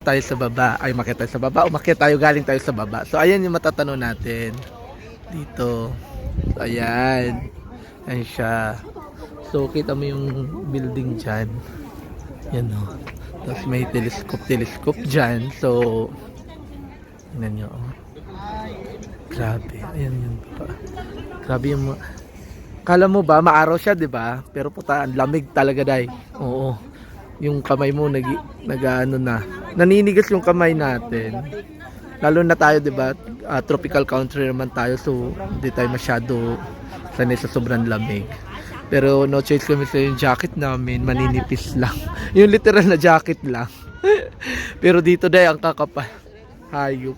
tayo sa baba. Ay, umakyat tayo sa baba. Umakyat tayo, galing tayo sa baba. So, ayan yung matatanong natin. Dito. So, ayan. Ayan siya. So, kita mo yung building dyan. Yan o. Tapos may telescope dyan. So, tingnan nyo. Grabe. Ayan yun pa. Grabe yung... Kala mo ba, maaraw siya, di ba? Pero puta, ang lamig talaga, day. Oo. Yung kamay mo, nag-ano na. Naninigas yung kamay natin. Lalo na tayo, di ba? Tropical country naman tayo. So, hindi tayo masyado sanay sa sobrang lamig. Pero no choice kami sa yung jacket namin. Maninipis lang. Yung literal na jacket lang. Pero dito, day, ang kakapal. Hayop.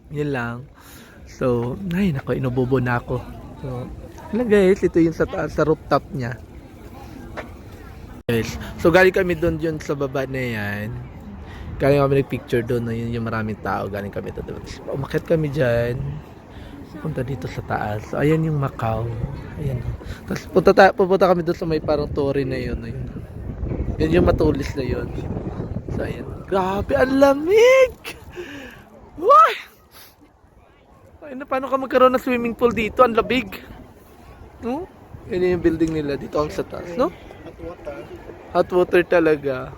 Yun lang. So, ay nako, inubobo na ako. So, lang guys, ito yung sa rooftop niya. Guys, so galing kami doon yun sa baba na yan. Galing kami nagpicture doon, no, yun yung maraming tao. Galing kami doon. Umakyat kami dyan. Punta dito sa taas. So, ayan yung Macau. Ayan. Tapos pupunta kami doon sa may parang torre na yun. Ayun. Yun yung matulis na yun. So, ayan. Grabe, ang lamig! Why? Ay, paano ka magkaroon ng swimming pool dito? Ang labig. No? Yan yung building nila dito ang sa taas, no? Hot water. Hot water talaga.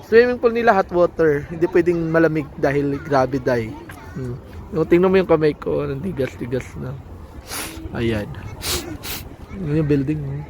Swimming pool nila hot water. Hindi pwedeng malamig dahil grabe dahil. Tingnan mo yung kamay ko, nandigas-tigas na. Ayan. Yan yung building, no?